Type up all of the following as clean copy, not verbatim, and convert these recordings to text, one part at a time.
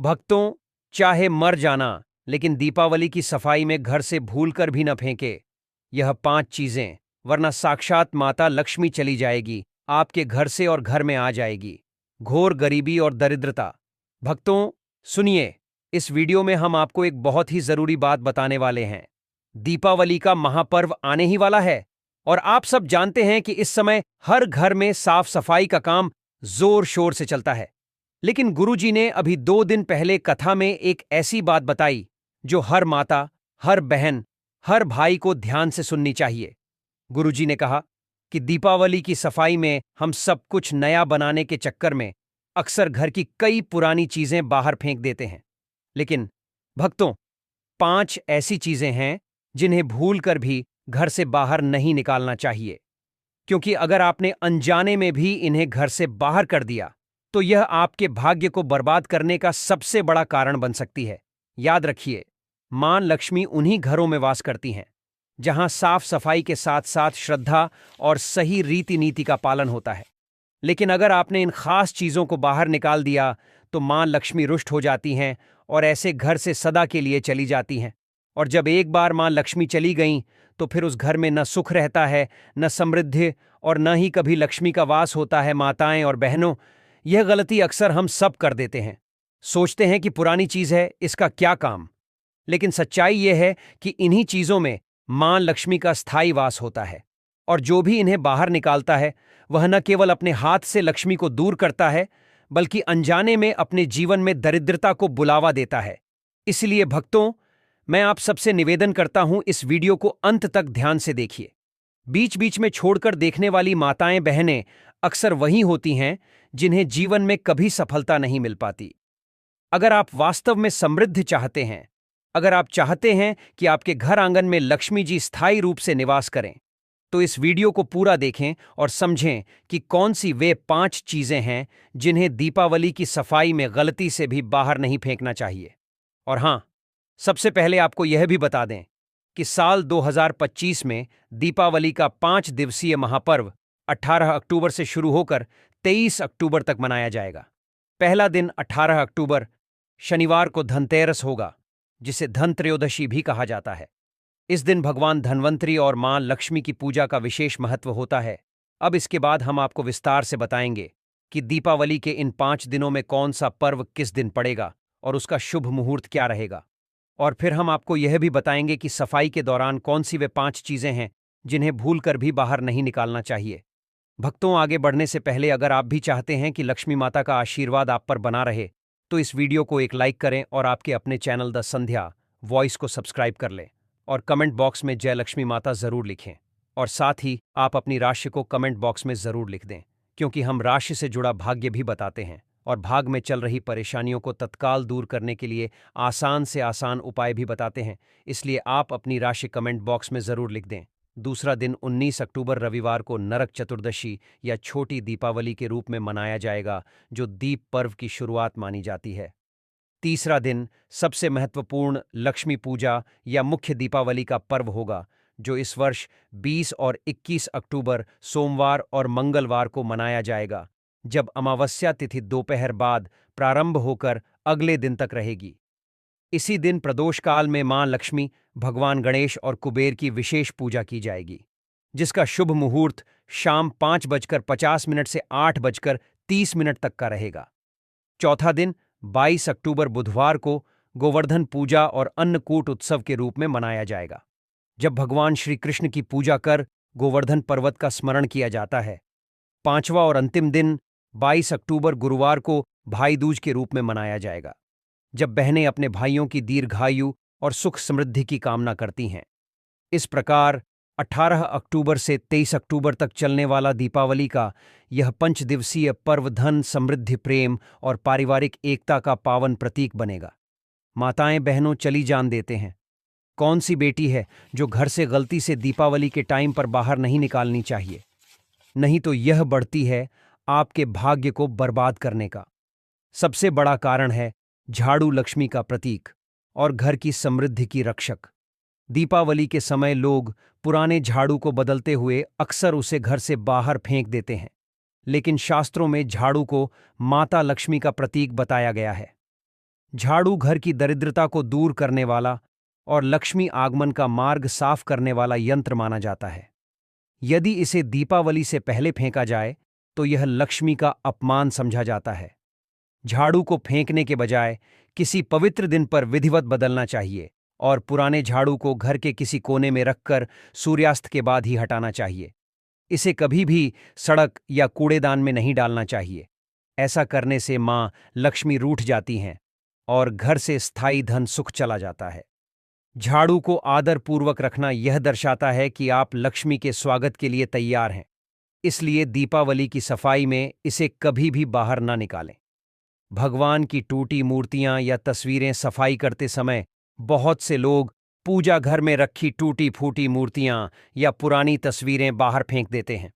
भक्तों, चाहे मर जाना, लेकिन दीपावली की सफाई में घर से भूलकर भी न फेंके यह 5 चीजें, वरना साक्षात माता लक्ष्मी चली जाएगी, आपके घर से और घर में आ जाएगी। घोर गरीबी और दरिद्रता। भक्तों, सुनिए, इस वीडियो में हम आपको एक बहुत ही जरूरी बात बताने वाले हैं। दीपावली का महापर्व आने ही वाला है और आप सब जानते हैं कि इस समय हर घर में साफ सफाई का काम जोर शोर से चलता है। लेकिन गुरुजी ने अभी 2 दिन पहले कथा में एक ऐसी बात बताई जो हर माता, हर बहन, हर भाई को ध्यान से सुननी चाहिए। गुरुजी ने कहा कि दीपावली की सफाई में हम सब कुछ नया बनाने के चक्कर में अक्सर घर की कई पुरानी चीजें बाहर फेंक देते हैं। लेकिन भक्तों, 5 ऐसी चीजें हैं जिन्हें भूलकर भी घर से बाहर नहीं निकालना चाहिए, क्योंकि अगर आपने अनजाने में भी इन्हें घर से बाहर कर दिया तो यह आपके भाग्य को बर्बाद करने का सबसे बड़ा कारण बन सकती है। याद रखिए, मां लक्ष्मी उन्हीं घरों में वास करती हैं जहां साफ सफाई के साथ साथ श्रद्धा और सही रीति नीति का पालन होता है। लेकिन अगर आपने इन खास चीजों को बाहर निकाल दिया तो मां लक्ष्मी रुष्ट हो जाती हैं और ऐसे घर से सदा के लिए चली जाती हैं। और जब एक बार मां लक्ष्मी चली गईं तो फिर उस घर में न सुख रहता है, न समृद्धि, और न ही कभी लक्ष्मी का वास होता है। माताएं और बहनों, यह गलती अक्सर हम सब कर देते हैं। सोचते हैं कि पुरानी चीज है, इसका क्या काम। लेकिन सच्चाई यह है कि इन्हीं चीजों में मां लक्ष्मी का स्थायी वास होता है, और जो भी इन्हें बाहर निकालता है वह न केवल अपने हाथ से लक्ष्मी को दूर करता है, बल्कि अनजाने में अपने जीवन में दरिद्रता को बुलावा देता है। इसलिए भक्तों, मैं आप सबसे निवेदन करता हूं, इस वीडियो को अंत तक ध्यान से देखिए। बीच बीच में छोड़कर देखने वाली माताएं बहनें अक्सर वही होती हैं जिन्हें जीवन में कभी सफलता नहीं मिल पाती। अगर आप वास्तव में समृद्धि चाहते हैं, अगर आप चाहते हैं कि आपके घर आंगन में लक्ष्मी जी स्थायी रूप से निवास करें, तो इस वीडियो को पूरा देखें और समझें कि कौन सी वे 5 चीजें हैं जिन्हें दीपावली की सफाई में गलती से भी बाहर नहीं फेंकना चाहिए। और हां, सबसे पहले आपको यह भी बता दें कि साल 2025 में दीपावली का 5 दिवसीय महापर्व 18 अक्टूबर से शुरू होकर 23 अक्टूबर तक मनाया जाएगा। पहला दिन 18 अक्टूबर शनिवार को धनतेरस होगा, जिसे धन त्रयोदशी भी कहा जाता है। इस दिन भगवान धन्वंतरी और मां लक्ष्मी की पूजा का विशेष महत्व होता है। अब इसके बाद हम आपको विस्तार से बताएंगे कि दीपावली के इन 5 दिनों में कौन सा पर्व किस दिन पड़ेगा और उसका शुभ मुहूर्त क्या रहेगा। और फिर हम आपको यह भी बताएंगे कि सफाई के दौरान कौन सी वे 5 चीजें हैं जिन्हें भूलकर भी बाहर नहीं निकालना चाहिए। भक्तों, आगे बढ़ने से पहले अगर आप भी चाहते हैं कि लक्ष्मी माता का आशीर्वाद आप पर बना रहे, तो इस वीडियो को एक लाइक करें और आपके अपने चैनल द संध्या वॉइस को सब्सक्राइब कर लें और कमेंट बॉक्स में जय लक्ष्मी माता जरूर लिखें। और साथ ही आप अपनी राशि को कमेंट बॉक्स में जरूर लिख दें, क्योंकि हम राशि से जुड़ा भाग्य भी बताते हैं और भाग में चल रही परेशानियों को तत्काल दूर करने के लिए आसान से आसान उपाय भी बताते हैं। इसलिए आप अपनी राशि कमेंट बॉक्स में जरूर लिख दें। दूसरा दिन 19 अक्टूबर रविवार को नरक चतुर्दशी या छोटी दीपावली के रूप में मनाया जाएगा, जो दीप पर्व की शुरुआत मानी जाती है। तीसरा दिन सबसे महत्वपूर्ण लक्ष्मी पूजा या मुख्य दीपावली का पर्व होगा, जो इस वर्ष 20 और 21 अक्टूबर सोमवार और मंगलवार को मनाया जाएगा, जब अमावस्या तिथि दोपहर बाद प्रारंभ होकर अगले दिन तक रहेगी। इसी दिन प्रदोष काल में मां लक्ष्मी, भगवान गणेश और कुबेर की विशेष पूजा की जाएगी, जिसका शुभ मुहूर्त शाम 5:50 से 8:30 तक का रहेगा। चौथा दिन 22 अक्टूबर बुधवार को गोवर्धन पूजा और अन्नकूट उत्सव के रूप में मनाया जाएगा, जब भगवान श्री कृष्ण की पूजा कर गोवर्धन पर्वत का स्मरण किया जाता है। पांचवा और अंतिम दिन 22 अक्टूबर गुरुवार को भाई दूज के रूप में मनाया जाएगा, जब बहनें अपने भाइयों की दीर्घायु और सुख समृद्धि की कामना करती हैं। इस प्रकार 18 अक्टूबर से 23 अक्टूबर तक चलने वाला दीपावली का यह 5 दिवसीय पर्व धन, समृद्धि, प्रेम और पारिवारिक एकता का पावन प्रतीक बनेगा। माताएं बहनों, चली जान देते हैं, कौन सी बेटी है जो घर से गलती से दीपावली के टाइम पर बाहर नहीं निकालनी चाहिए, नहीं तो यह बढ़ती है आपके भाग्य को बर्बाद करने का। सबसे बड़ा कारण है झाड़ू, लक्ष्मी का प्रतीक और घर की समृद्धि की रक्षक। दीपावली के समय लोग पुराने झाड़ू को बदलते हुए अक्सर उसे घर से बाहर फेंक देते हैं, लेकिन शास्त्रों में झाड़ू को माता लक्ष्मी का प्रतीक बताया गया है। झाड़ू घर की दरिद्रता को दूर करने वाला और लक्ष्मी आगमन का मार्ग साफ करने वाला यंत्र माना जाता है। यदि इसे दीपावली से पहले फेंका जाए तो यह लक्ष्मी का अपमान समझा जाता है। झाड़ू को फेंकने के बजाय किसी पवित्र दिन पर विधिवत बदलना चाहिए और पुराने झाड़ू को घर के किसी कोने में रखकर सूर्यास्त के बाद ही हटाना चाहिए। इसे कभी भी सड़क या कूड़ेदान में नहीं डालना चाहिए। ऐसा करने से मां लक्ष्मी रूठ जाती हैं और घर से स्थायी धन सुख चला जाता है। झाड़ू को आदरपूर्वक रखना यह दर्शाता है कि आप लक्ष्मी के स्वागत के लिए तैयार हैं। इसलिए दीपावली की सफाई में इसे कभी भी बाहर ना निकालें। भगवान की टूटी मूर्तियां या तस्वीरें सफाई करते समय बहुत से लोग पूजा घर में रखी टूटी फूटी मूर्तियां या पुरानी तस्वीरें बाहर फेंक देते हैं,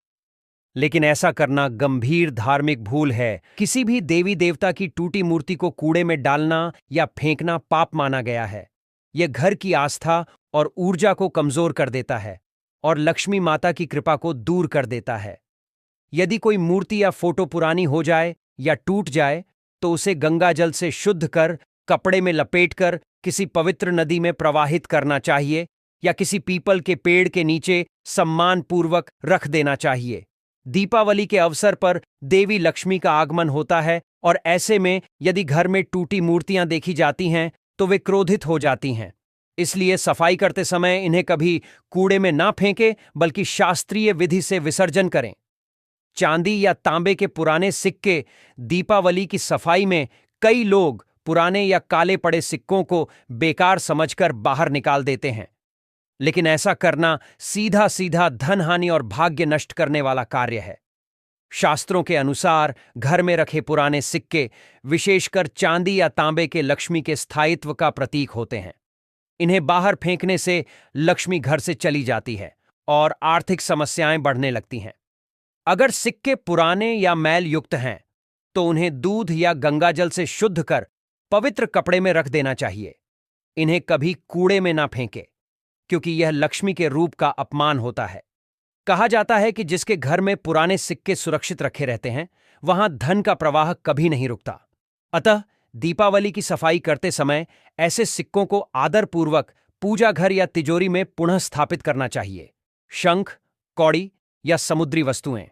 लेकिन ऐसा करना गंभीर धार्मिक भूल है। किसी भी देवी देवता की टूटी मूर्ति को कूड़े में डालना या फेंकना पाप माना गया है। यह घर की आस्था और ऊर्जा को कमजोर कर देता है और लक्ष्मी माता की कृपा को दूर कर देता है। यदि कोई मूर्ति या फोटो पुरानी हो जाए या टूट जाए तो उसे गंगा जल से शुद्ध कर कपड़े में लपेटकर किसी पवित्र नदी में प्रवाहित करना चाहिए या किसी पीपल के पेड़ के नीचे सम्मानपूर्वक रख देना चाहिए। दीपावली के अवसर पर देवी लक्ष्मी का आगमन होता है और ऐसे में यदि घर में टूटी मूर्तियां देखी जाती हैं तो वे क्रोधित हो जाती हैं। इसलिए सफाई करते समय इन्हें कभी कूड़े में ना फेंकें बल्कि शास्त्रीय विधि से विसर्जन करें। चांदी या तांबे के पुराने सिक्के दीपावली की सफाई में कई लोग पुराने या काले पड़े सिक्कों को बेकार समझकर बाहर निकाल देते हैं, लेकिन ऐसा करना सीधा सीधा धन हानि और भाग्य नष्ट करने वाला कार्य है। शास्त्रों के अनुसार घर में रखे पुराने सिक्के, विशेषकर चांदी या तांबे के, लक्ष्मी के स्थायित्व का प्रतीक होते हैं। इन्हें बाहर फेंकने से लक्ष्मी घर से चली जाती है और आर्थिक समस्याएं बढ़ने लगती हैं। अगर सिक्के पुराने या मैल युक्त हैं तो उन्हें दूध या गंगाजल से शुद्ध कर पवित्र कपड़े में रख देना चाहिए। इन्हें कभी कूड़े में ना फेंके, क्योंकि यह लक्ष्मी के रूप का अपमान होता है। कहा जाता है कि जिसके घर में पुराने सिक्के सुरक्षित रखे रहते हैं वहां धन का प्रवाह कभी नहीं रुकता। अतः दीपावली की सफाई करते समय ऐसे सिक्कों को आदरपूर्वक पूजा घर या तिजोरी में पुनः स्थापित करना चाहिए। शंख, कौड़ी या समुद्री वस्तुएं।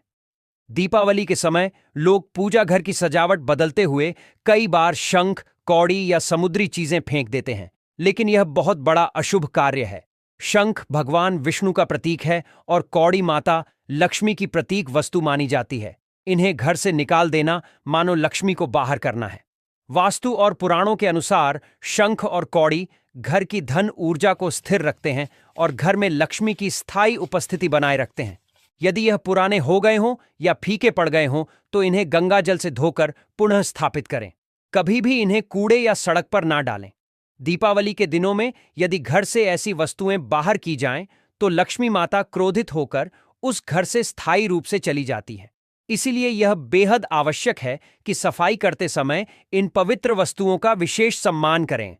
दीपावली के समय लोग पूजा घर की सजावट बदलते हुए कई बार शंख, कौड़ी या समुद्री चीजें फेंक देते हैं, लेकिन यह बहुत बड़ा अशुभ कार्य है। शंख भगवान विष्णु का प्रतीक है और कौड़ी माता लक्ष्मी की प्रतीक वस्तु मानी जाती है। इन्हें घर से निकाल देना मानो लक्ष्मी को बाहर करना है। वास्तु और पुराणों के अनुसार शंख और कौड़ी घर की धन ऊर्जा को स्थिर रखते हैं और घर में लक्ष्मी की स्थायी उपस्थिति बनाए रखते हैं। यदि यह पुराने हो गए हों या फीके पड़ गए हों तो इन्हें गंगा जल से धोकर पुनः स्थापित करें। कभी भी इन्हें कूड़े या सड़क पर ना डालें। दीपावली के दिनों में यदि घर से ऐसी वस्तुएं बाहर की जाएं तो लक्ष्मी माता क्रोधित होकर उस घर से स्थायी रूप से चली जाती है। इसीलिए यह बेहद आवश्यक है कि सफाई करते समय इन पवित्र वस्तुओं का विशेष सम्मान करें।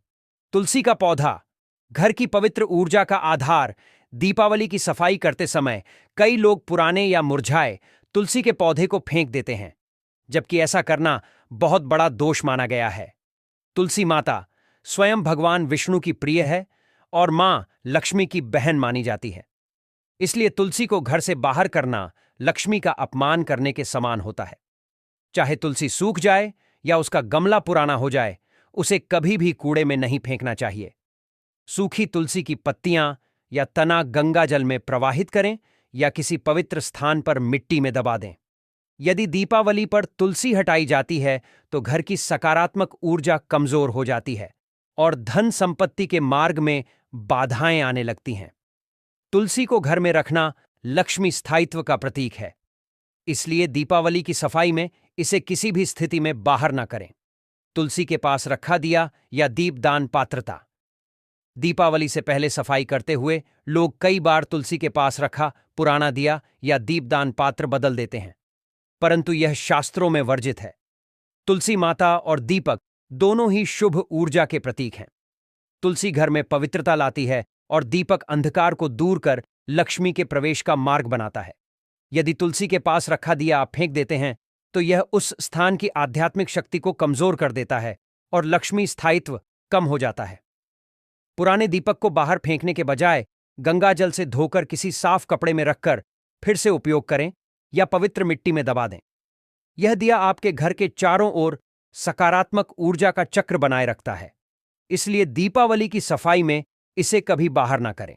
तुलसी का पौधा, घर की पवित्र ऊर्जा का आधार। दीपावली की सफाई करते समय कई लोग पुराने या मुरझाए तुलसी के पौधे को फेंक देते हैं, जबकि ऐसा करना बहुत बड़ा दोष माना गया है। तुलसी माता स्वयं भगवान विष्णु की प्रिय है और मां लक्ष्मी की बहन मानी जाती है। इसलिए तुलसी को घर से बाहर करना लक्ष्मी का अपमान करने के समान होता है। चाहे तुलसी सूख जाए या उसका गमला पुराना हो जाए, उसे कभी भी कूड़े में नहीं फेंकना चाहिए। सूखी तुलसी की पत्तियां या तना गंगा जल में प्रवाहित करें या किसी पवित्र स्थान पर मिट्टी में दबा दें। यदि दीपावली पर तुलसी हटाई जाती है तो घर की सकारात्मक ऊर्जा कमजोर हो जाती है और धन संपत्ति के मार्ग में बाधाएं आने लगती हैं। तुलसी को घर में रखना लक्ष्मी स्थायित्व का प्रतीक है। इसलिए दीपावली की सफाई में इसे किसी भी स्थिति में बाहर न करें। तुलसी के पास रखा दिया या दीपदान पात्रता। दीपावली से पहले सफाई करते हुए लोग कई बार तुलसी के पास रखा पुराना दिया या दीपदान पात्र बदल देते हैं, परंतु यह शास्त्रों में वर्जित है। तुलसी माता और दीपक दोनों ही शुभ ऊर्जा के प्रतीक हैं। तुलसी घर में पवित्रता लाती है और दीपक अंधकार को दूर कर लक्ष्मी के प्रवेश का मार्ग बनाता है। यदि तुलसी के पास रखा दिया आप फेंक देते हैं तो यह उस स्थान की आध्यात्मिक शक्ति को कमजोर कर देता है और लक्ष्मी स्थायित्व कम हो जाता है। पुराने दीपक को बाहर फेंकने के बजाय गंगाजल से धोकर किसी साफ कपड़े में रखकर फिर से उपयोग करें या पवित्र मिट्टी में दबा दें। यह दिया आपके घर के चारों ओर सकारात्मक ऊर्जा का चक्र बनाए रखता है, इसलिए दीपावली की सफाई में इसे कभी बाहर ना करें।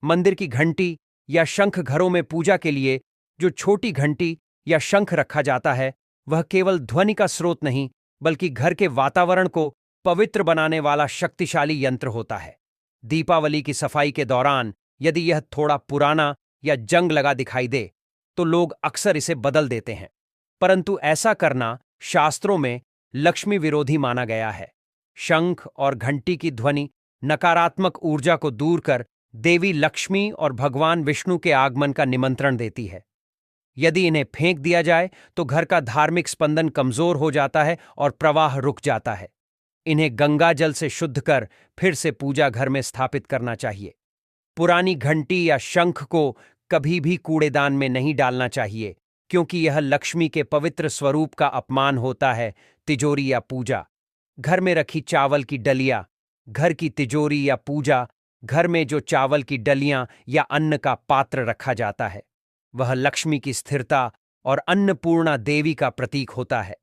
मंदिर की घंटी या शंख घरों में पूजा के लिए जो छोटी घंटी या शंख रखा जाता है, वह केवल ध्वनि का स्रोत नहीं बल्कि घर के वातावरण को पवित्र बनाने वाला शक्तिशाली यंत्र होता है। दीपावली की सफाई के दौरान यदि यह थोड़ा पुराना या जंग लगा दिखाई दे तो लोग अक्सर इसे बदल देते हैं, परंतु ऐसा करना शास्त्रों में लक्ष्मी विरोधी माना गया है। शंख और घंटी की ध्वनि नकारात्मक ऊर्जा को दूर कर देवी लक्ष्मी और भगवान विष्णु के आगमन का निमंत्रण देती है। यदि इन्हें फेंक दिया जाए तो घर का धार्मिक स्पंदन कमजोर हो जाता है और प्रवाह रुक जाता है। इन्हें गंगा जल से शुद्ध कर फिर से पूजा घर में स्थापित करना चाहिए। पुरानी घंटी या शंख को कभी भी कूड़ेदान में नहीं डालना चाहिए, क्योंकि यह लक्ष्मी के पवित्र स्वरूप का अपमान होता है। तिजोरी या पूजा घर में रखी चावल की डलिया, घर की तिजोरी या पूजा घर में जो चावल की डलियां या अन्न का पात्र रखा जाता है, वह लक्ष्मी की स्थिरता और अन्नपूर्णा देवी का प्रतीक होता है।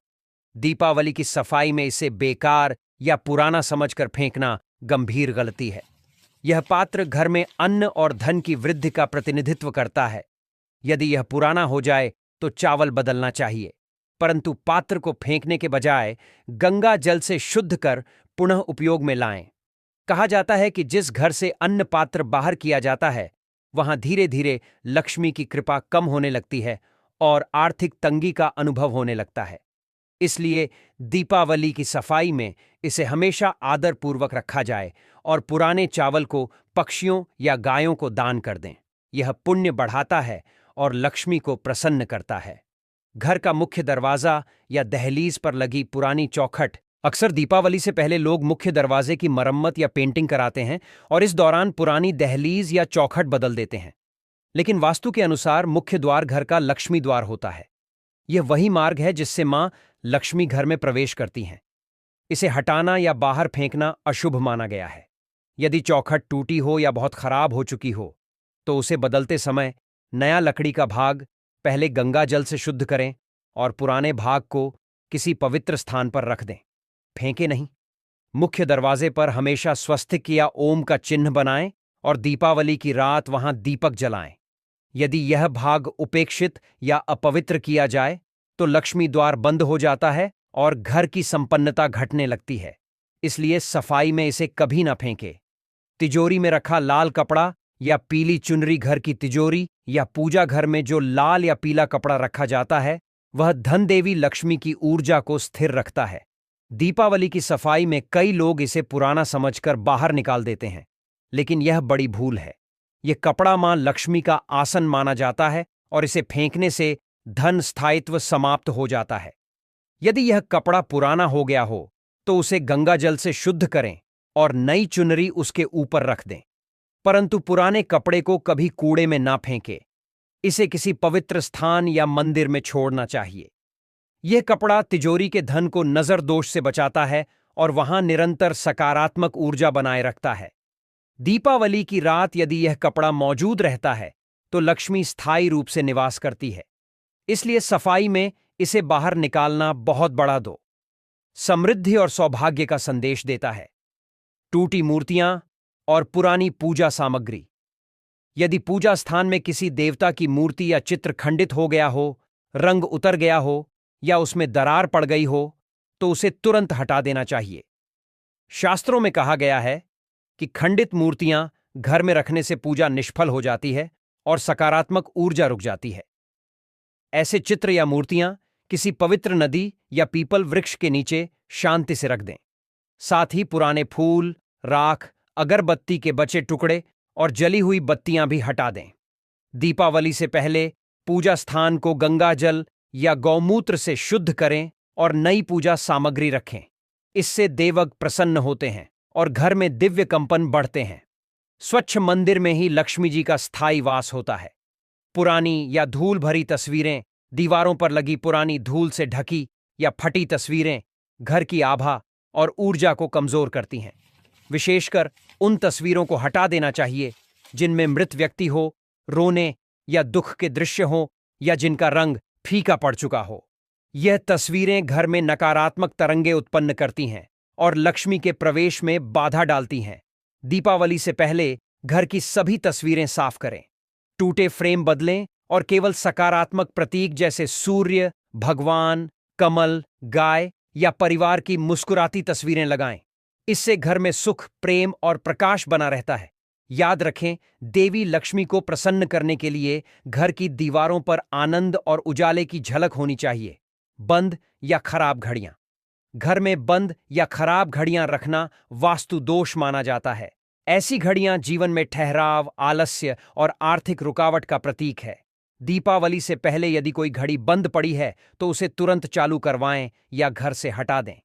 दीपावली की सफाई में इसे बेकार या पुराना समझकर फेंकना गंभीर गलती है। यह पात्र घर में अन्न और धन की वृद्धि का प्रतिनिधित्व करता है। यदि यह पुराना हो जाए तो चावल बदलना चाहिए, परंतु पात्र को फेंकने के बजाय गंगा जल से शुद्ध कर पुनः उपयोग में लाएं। कहा जाता है कि जिस घर से अन्न पात्र बाहर किया जाता है, वहां धीरे धीरे लक्ष्मी की कृपा कम होने लगती है और आर्थिक तंगी का अनुभव होने लगता है। इसलिए दीपावली की सफाई में इसे हमेशा आदरपूर्वक रखा जाए और पुराने चावल को पक्षियों या गायों को दान कर दें। यह पुण्य बढ़ाता है और लक्ष्मी को प्रसन्न करता है। घर का मुख्य दरवाजा या दहलीज पर लगी पुरानी चौखट, अक्सर दीपावली से पहले लोग मुख्य दरवाजे की मरम्मत या पेंटिंग कराते हैं और इस दौरान पुरानी दहलीज या चौखट बदल देते हैं। लेकिन वास्तु के अनुसार मुख्य द्वार घर का लक्ष्मी द्वार होता है। यह वही मार्ग है जिससे मां लक्ष्मी घर में प्रवेश करती हैं। इसे हटाना या बाहर फेंकना अशुभ माना गया है। यदि चौखट टूटी हो या बहुत खराब हो चुकी हो तो उसे बदलते समय नया लकड़ी का भाग पहले गंगा जल से शुद्ध करें और पुराने भाग को किसी पवित्र स्थान पर रख दें, फेंके नहीं। मुख्य दरवाजे पर हमेशा स्वस्तिक या ओम का चिन्ह बनाएं और दीपावली की रात वहां दीपक जलाएं। यदि यह भाग उपेक्षित या अपवित्र किया जाए तो लक्ष्मी द्वार बंद हो जाता है और घर की संपन्नता घटने लगती है। इसलिए सफाई में इसे कभी न फेंके। तिजोरी में रखा लाल कपड़ा या पीली चुनरी, घर की तिजोरी या पूजा घर में जो लाल या पीला कपड़ा रखा जाता है, वह धन देवी लक्ष्मी की ऊर्जा को स्थिर रखता है। दीपावली की सफाई में कई लोग इसे पुराना समझकर बाहर निकाल देते हैं, लेकिन यह बड़ी भूल है। यह कपड़ा मां लक्ष्मी का आसन माना जाता है और इसे फेंकने से धन स्थायित्व समाप्त हो जाता है। यदि यह कपड़ा पुराना हो गया हो तो उसे गंगा जल से शुद्ध करें और नई चुनरी उसके ऊपर रख दें, परंतु पुराने कपड़े को कभी कूड़े में ना फेंके। इसे किसी पवित्र स्थान या मंदिर में छोड़ना चाहिए। यह कपड़ा तिजोरी के धन को नजर दोष से बचाता है और वहां निरंतर सकारात्मक ऊर्जा बनाए रखता है। दीपावली की रात यदि यह कपड़ा मौजूद रहता है तो लक्ष्मी स्थायी रूप से निवास करती है। इसलिए सफाई में इसे बाहर निकालना बहुत बड़ा दो समृद्धि और सौभाग्य का संदेश देता है। टूटी मूर्तियां और पुरानी पूजा सामग्री, यदि पूजा स्थान में किसी देवता की मूर्ति या चित्र खंडित हो गया हो, रंग उतर गया हो या उसमें दरार पड़ गई हो तो उसे तुरंत हटा देना चाहिए। शास्त्रों में कहा गया है कि खंडित मूर्तियां घर में रखने से पूजा निष्फल हो जाती है और सकारात्मक ऊर्जा रुक जाती है। ऐसे चित्र या मूर्तियां किसी पवित्र नदी या पीपल वृक्ष के नीचे शांति से रख दें। साथ ही पुराने फूल, राख, अगरबत्ती के बचे टुकड़े और जली हुई बत्तियां भी हटा दें। दीपावली से पहले पूजा स्थान को गंगा जल या गौमूत्र से शुद्ध करें और नई पूजा सामग्री रखें। इससे देवग प्रसन्न होते हैं और घर में दिव्य कंपन बढ़ते हैं। स्वच्छ मंदिर में ही लक्ष्मी जी का स्थायी वास होता है। पुरानी या धूल भरी तस्वीरें, दीवारों पर लगी पुरानी धूल से ढकी या फटी तस्वीरें घर की आभा और ऊर्जा को कमजोर करती हैं। विशेषकर उन तस्वीरों को हटा देना चाहिए जिनमें मृत व्यक्ति हो, रोने या दुख के दृश्य हो, या जिनका रंग फीका पड़ चुका हो। यह तस्वीरें घर में नकारात्मक तरंगे उत्पन्न करती हैं और लक्ष्मी के प्रवेश में बाधा डालती हैं। दीपावली से पहले घर की सभी तस्वीरें साफ करें, टूटे फ्रेम बदलें और केवल सकारात्मक प्रतीक जैसे सूर्य, भगवान, कमल, गाय या परिवार की मुस्कुराती तस्वीरें लगाएं। इससे घर में सुख, प्रेम और प्रकाश बना रहता है। याद रखें, देवी लक्ष्मी को प्रसन्न करने के लिए घर की दीवारों पर आनंद और उजाले की झलक होनी चाहिए। बंद या खराब घड़ियां। घर में बंद या खराब घड़ियां रखना वास्तु दोष माना जाता है। ऐसी घड़ियां जीवन में ठहराव, आलस्य और आर्थिक रुकावट का प्रतीक है। दीपावली से पहले यदि कोई घड़ी बंद पड़ी है तो उसे तुरंत चालू करवाएं या घर से हटा दें।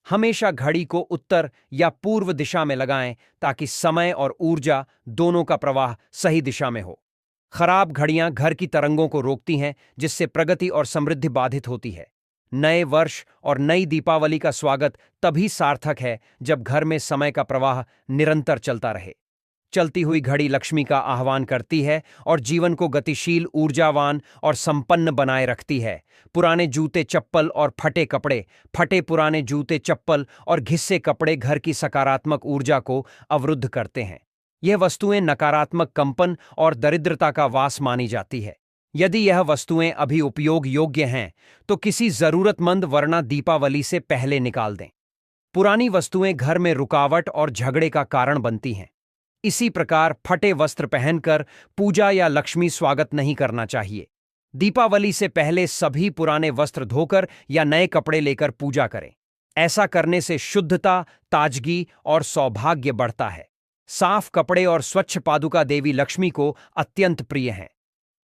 हमेशा घड़ी को उत्तर या पूर्व दिशा में लगाएं ताकि समय और ऊर्जा दोनों का प्रवाह सही दिशा में हो। खराब घड़ियां घर की तरंगों को रोकती हैं, जिससे प्रगति और समृद्धि बाधित होती है। नए वर्ष और नई दीपावली का स्वागत तभी सार्थक है जब घर में समय का प्रवाह निरंतर चलता रहे। चलती हुई घड़ी लक्ष्मी का आह्वान करती है और जीवन को गतिशील, ऊर्जावान और संपन्न बनाए रखती है। पुराने जूते, चप्पल और फटे पुराने जूते, चप्पल और घिस्से कपड़े घर की सकारात्मक ऊर्जा को अवरुद्ध करते हैं। यह वस्तुएं नकारात्मक कंपन और दरिद्रता का वास मानी जाती है। यदि यह वस्तुएं अभी उपयोग योग्य हैं तो किसी जरूरतमंद वरना दीपावली से पहले निकाल दें। पुरानी वस्तुएं घर में रुकावट और झगड़े का कारण बनती हैं। इसी प्रकार फटे वस्त्र पहनकर पूजा या लक्ष्मी स्वागत नहीं करना चाहिए। दीपावली से पहले सभी पुराने वस्त्र धोकर या नए कपड़े लेकर पूजा करें। ऐसा करने से शुद्धता, ताजगी और सौभाग्य बढ़ता है। साफ कपड़े और स्वच्छ पादुका देवी लक्ष्मी को अत्यंत प्रिय हैं।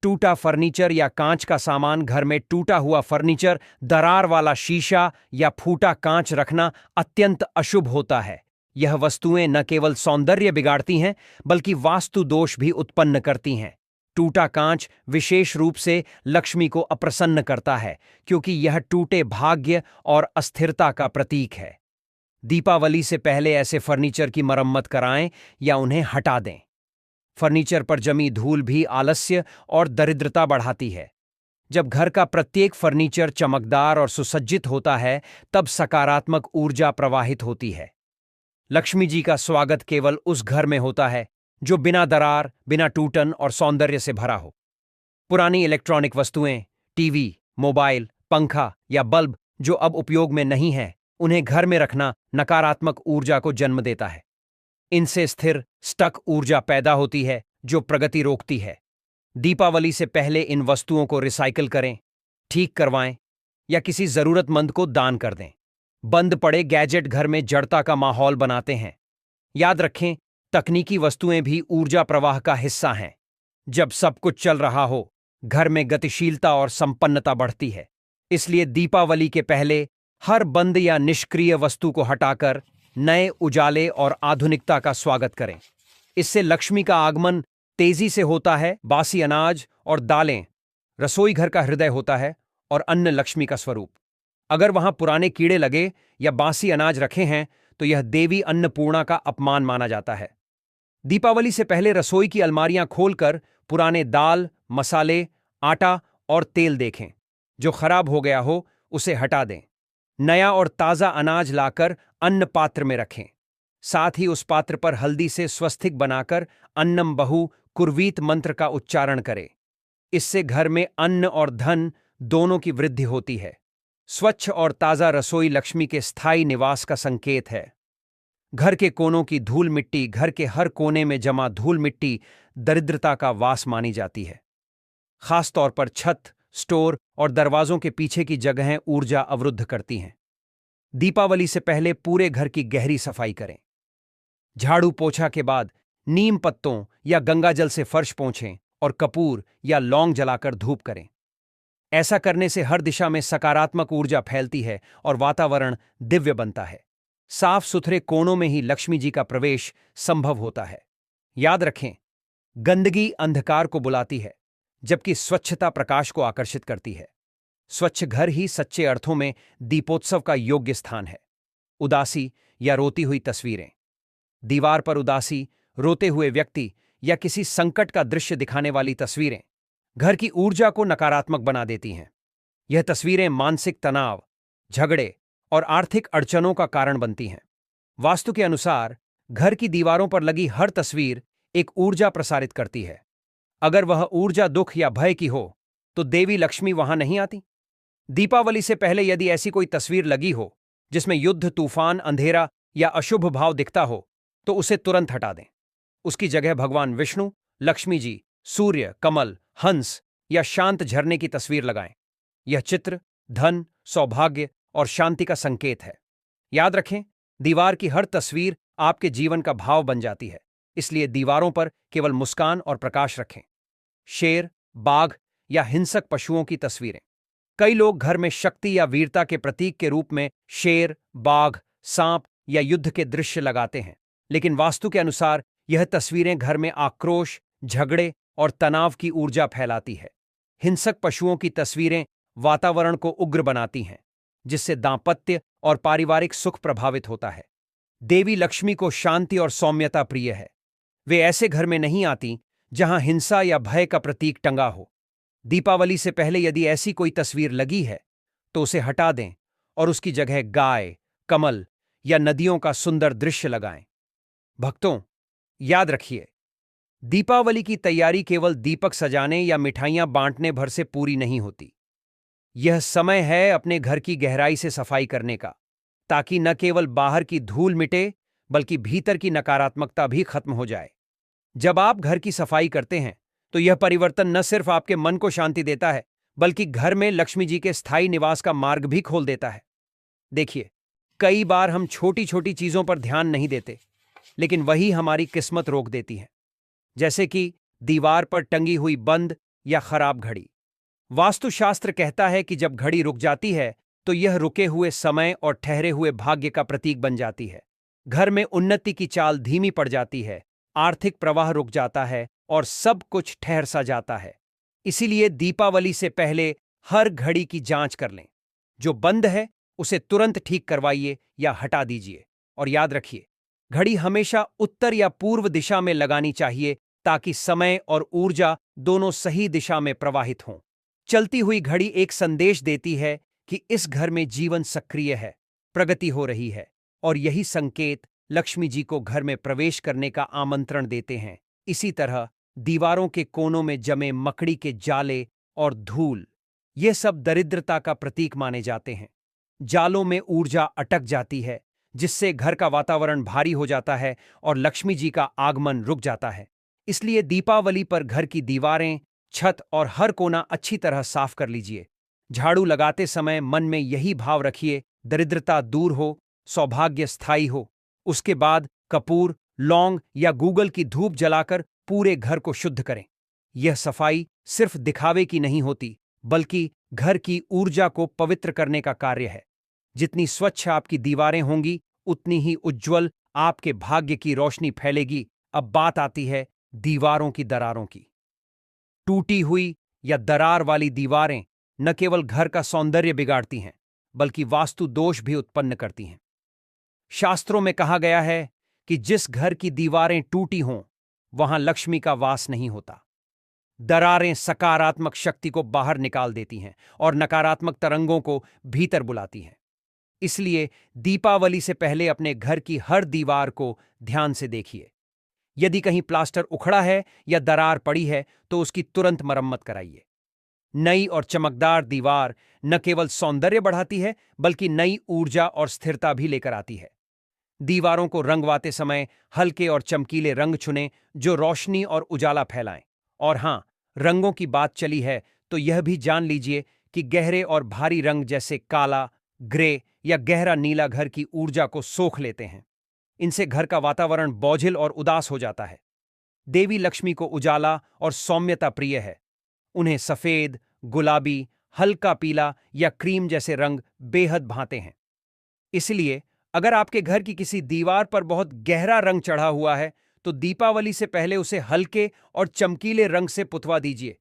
टूटा फर्नीचर या कांच का सामान। घर में टूटा हुआ फर्नीचर, दरार वाला शीशा या फूटा कांच रखना अत्यंत अशुभ होता है। यह वस्तुएं न केवल सौंदर्य बिगाड़ती हैं बल्कि वास्तु दोष भी उत्पन्न करती हैं। टूटा कांच विशेष रूप से लक्ष्मी को अप्रसन्न करता है क्योंकि यह टूटे भाग्य और अस्थिरता का प्रतीक है। दीपावली से पहले ऐसे फर्नीचर की मरम्मत कराएं या उन्हें हटा दें। फर्नीचर पर जमी धूल भी आलस्य और दरिद्रता बढ़ाती है। जब घर का प्रत्येक फर्नीचर चमकदार और सुसज्जित होता है तब सकारात्मक ऊर्जा प्रवाहित होती है। लक्ष्मी जी का स्वागत केवल उस घर में होता है जो बिना दरार, बिना टूटन और सौंदर्य से भरा हो। पुरानी इलेक्ट्रॉनिक वस्तुएं, टीवी, मोबाइल, पंखा या बल्ब जो अब उपयोग में नहीं है, उन्हें घर में रखना नकारात्मक ऊर्जा को जन्म देता है। इनसे स्थिर, स्टक ऊर्जा पैदा होती है जो प्रगति रोकती है। दीपावली से पहले इन वस्तुओं को रिसाइकिल करें, ठीक करवाएं या किसी जरूरतमंद को दान कर दें। बंद पड़े गैजेट घर में जड़ता का माहौल बनाते हैं। याद रखें, तकनीकी वस्तुएं भी ऊर्जा प्रवाह का हिस्सा हैं। जब सब कुछ चल रहा हो, घर में गतिशीलता और संपन्नता बढ़ती है। इसलिए दीपावली के पहले हर बंद या निष्क्रिय वस्तु को हटाकर नए उजाले और आधुनिकता का स्वागत करें। इससे लक्ष्मी का आगमन तेजी से होता है। बासी अनाज और दालें रसोई घर का हृदय होता है और अन्न लक्ष्मी का स्वरूप। अगर वहां पुराने कीड़े लगे या बासी अनाज रखे हैं तो यह देवी अन्नपूर्णा का अपमान माना जाता है। दीपावली से पहले रसोई की अलमारियां खोलकर पुराने दाल, मसाले, आटा और तेल देखें। जो खराब हो गया हो उसे हटा दें। नया और ताज़ा अनाज लाकर अन्न पात्र में रखें। साथ ही उस पात्र पर हल्दी से स्वस्तिक बनाकर अन्नम बहु कुर्वीत मंत्र का उच्चारण करें। इससे घर में अन्न और धन दोनों की वृद्धि होती है। स्वच्छ और ताज़ा रसोई लक्ष्मी के स्थायी निवास का संकेत है। घर के कोनों की धूल मिट्टी, घर के हर कोने में जमा धूल मिट्टी दरिद्रता का वास मानी जाती है। खासतौर पर छत, स्टोर और दरवाजों के पीछे की जगहें ऊर्जा अवरुद्ध करती हैं। दीपावली से पहले पूरे घर की गहरी सफाई करें। झाड़ू पोछा के बाद नीम पत्तों या गंगाजल से फर्श पोंछें और कपूर या लौंग जलाकर धूप करें। ऐसा करने से हर दिशा में सकारात्मक ऊर्जा फैलती है और वातावरण दिव्य बनता है। साफ सुथरे कोनों में ही लक्ष्मी जी का प्रवेश संभव होता है। याद रखें, गंदगी अंधकार को बुलाती है जबकि स्वच्छता प्रकाश को आकर्षित करती है। स्वच्छ घर ही सच्चे अर्थों में दीपोत्सव का योग्य स्थान है। उदासी या रोती हुई तस्वीरें। दीवार पर उदासी, रोते हुए व्यक्ति या किसी संकट का दृश्य दिखाने वाली तस्वीरें घर की ऊर्जा को नकारात्मक बना देती हैं। यह तस्वीरें मानसिक तनाव, झगड़े और आर्थिक अड़चनों का कारण बनती हैं। वास्तु के अनुसार घर की दीवारों पर लगी हर तस्वीर एक ऊर्जा प्रसारित करती है। अगर वह ऊर्जा दुख या भय की हो तो देवी लक्ष्मी वहां नहीं आती। दीपावली से पहले यदि ऐसी कोई तस्वीर लगी हो जिसमें युद्ध, तूफान, अंधेरा या अशुभ भाव दिखता हो तो उसे तुरंत हटा दें। उसकी जगह भगवान विष्णु, लक्ष्मी जी, सूर्य, कमल, हंस या शांत झरने की तस्वीर लगाएं। यह चित्र धन, सौभाग्य और शांति का संकेत है। याद रखें, दीवार की हर तस्वीर आपके जीवन का भाव बन जाती है, इसलिए दीवारों पर केवल मुस्कान और प्रकाश रखें। शेर, बाघ या हिंसक पशुओं की तस्वीरें। कई लोग घर में शक्ति या वीरता के प्रतीक के रूप में शेर, बाघ, सांप या युद्ध के दृश्य लगाते हैं, लेकिन वास्तु के अनुसार यह तस्वीरें घर में आक्रोश, झगड़े और तनाव की ऊर्जा फैलाती है। हिंसक पशुओं की तस्वीरें वातावरण को उग्र बनाती हैं, जिससे दांपत्य और पारिवारिक सुख प्रभावित होता है। देवी लक्ष्मी को शांति और सौम्यता प्रिय है। वे ऐसे घर में नहीं आती जहां हिंसा या भय का प्रतीक टंगा हो। दीपावली से पहले यदि ऐसी कोई तस्वीर लगी है तो उसे हटा दें और उसकी जगह गाय, कमल या नदियों का सुंदर दृश्य लगाएं। भक्तों, याद रखिए, दीपावली की तैयारी केवल दीपक सजाने या मिठाइयां बांटने भर से पूरी नहीं होती। यह समय है अपने घर की गहराई से सफाई करने का, ताकि न केवल बाहर की धूल मिटे बल्कि भीतर की नकारात्मकता भी खत्म हो जाए। जब आप घर की सफाई करते हैं तो यह परिवर्तन न सिर्फ आपके मन को शांति देता है बल्कि घर में लक्ष्मी जी के स्थायी निवास का मार्ग भी खोल देता है। देखिए, कई बार हम छोटी छोटी चीजों पर ध्यान नहीं देते, लेकिन वही हमारी किस्मत रोक देती है, जैसे कि दीवार पर टंगी हुई बंद या खराब घड़ी। वास्तुशास्त्र कहता है कि जब घड़ी रुक जाती है तो यह रुके हुए समय और ठहरे हुए भाग्य का प्रतीक बन जाती है। घर में उन्नति की चाल धीमी पड़ जाती है, आर्थिक प्रवाह रुक जाता है और सब कुछ ठहर सा जाता है। इसीलिए दीपावली से पहले हर घड़ी की जांच कर लें। जो बंद है उसे तुरंत ठीक करवाइए या हटा दीजिए। और याद रखिए, घड़ी हमेशा उत्तर या पूर्व दिशा में लगानी चाहिए ताकि समय और ऊर्जा दोनों सही दिशा में प्रवाहित हों। चलती हुई घड़ी एक संदेश देती है कि इस घर में जीवन सक्रिय है, प्रगति हो रही है, और यही संकेत लक्ष्मी जी को घर में प्रवेश करने का आमंत्रण देते हैं। इसी तरह दीवारों के कोनों में जमे मकड़ी के जाले और धूल, ये सब दरिद्रता का प्रतीक माने जाते हैं। जालों में ऊर्जा अटक जाती है, जिससे घर का वातावरण भारी हो जाता है और लक्ष्मी जी का आगमन रुक जाता है। इसलिए दीपावली पर घर की दीवारें, छत और हर कोना अच्छी तरह साफ कर लीजिए। झाड़ू लगाते समय मन में यही भाव रखिए, दरिद्रता दूर हो, सौभाग्य स्थायी हो। उसके बाद कपूर, लौंग या गूगल की धूप जलाकर पूरे घर को शुद्ध करें। यह सफाई सिर्फ दिखावे की नहीं होती, बल्कि घर की ऊर्जा को पवित्र करने का कार्य है। जितनी स्वच्छ आपकी दीवारें होंगी, उतनी ही उज्ज्वल आपके भाग्य की रोशनी फैलेगी। अब बात आती है दीवारों की दरारों की। टूटी हुई या दरार वाली दीवारें न केवल घर का सौंदर्य बिगाड़ती हैं, बल्कि वास्तु दोष भी उत्पन्न करती हैं। शास्त्रों में कहा गया है कि जिस घर की दीवारें टूटी हों, वहां लक्ष्मी का वास नहीं होता। दरारें सकारात्मक शक्ति को बाहर निकाल देती हैं और नकारात्मक तरंगों को भीतर बुलाती हैं। इसलिए दीपावली से पहले अपने घर की हर दीवार को ध्यान से देखिए। यदि कहीं प्लास्टर उखड़ा है या दरार पड़ी है तो उसकी तुरंत मरम्मत कराइए। नई और चमकदार दीवार न केवल सौंदर्य बढ़ाती है, बल्कि नई ऊर्जा और स्थिरता भी लेकर आती है। दीवारों को रंगवाते समय हल्के और चमकीले रंग चुनें जो रोशनी और उजाला फैलाएं। और हां, रंगों की बात चली है तो यह भी जान लीजिए कि गहरे और भारी रंग जैसे काला, ग्रे या गहरा नीला घर की ऊर्जा को सोख लेते हैं। इनसे घर का वातावरण बोझिल और उदास हो जाता है। देवी लक्ष्मी को उजाला और सौम्यता प्रिय है। उन्हें सफेद, गुलाबी, हल्का पीला या क्रीम जैसे रंग बेहद भाते हैं। इसलिए अगर आपके घर की किसी दीवार पर बहुत गहरा रंग चढ़ा हुआ है तो दीपावली से पहले उसे हल्के और चमकीले रंग से पुतवा दीजिए।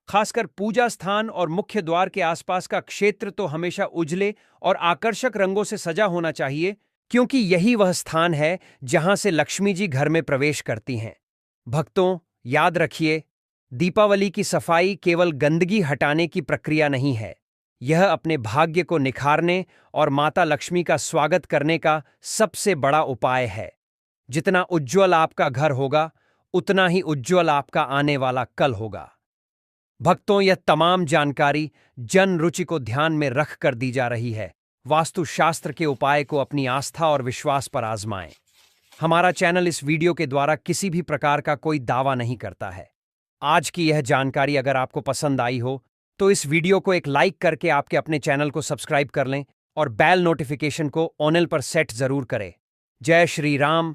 खासकर पूजा स्थान और मुख्य द्वार के आसपास का क्षेत्र तो हमेशा उजले और आकर्षक रंगों से सजा होना चाहिए, क्योंकि यही वह स्थान है जहां से लक्ष्मी जी घर में प्रवेश करती हैं। भक्तों, याद रखिए, दीपावली की सफाई केवल गंदगी हटाने की प्रक्रिया नहीं है। यह अपने भाग्य को निखारने और माता लक्ष्मी का स्वागत करने का सबसे बड़ा उपाय है। जितना उज्ज्वल आपका घर होगा, उतना ही उज्ज्वल आपका आने वाला कल होगा। भक्तों, यह तमाम जानकारी जन रुचि को ध्यान में रखकर दी जा रही है। वास्तुशास्त्र के उपाय को अपनी आस्था और विश्वास पर आजमाएं। हमारा चैनल इस वीडियो के द्वारा किसी भी प्रकार का कोई दावा नहीं करता है। आज की यह जानकारी अगर आपको पसंद आई हो तो इस वीडियो को एक लाइक करके आपके अपने चैनल को सब्सक्राइब कर लें और बेल नोटिफिकेशन को ऑनल पर सेट जरूर करें। जय श्री राम,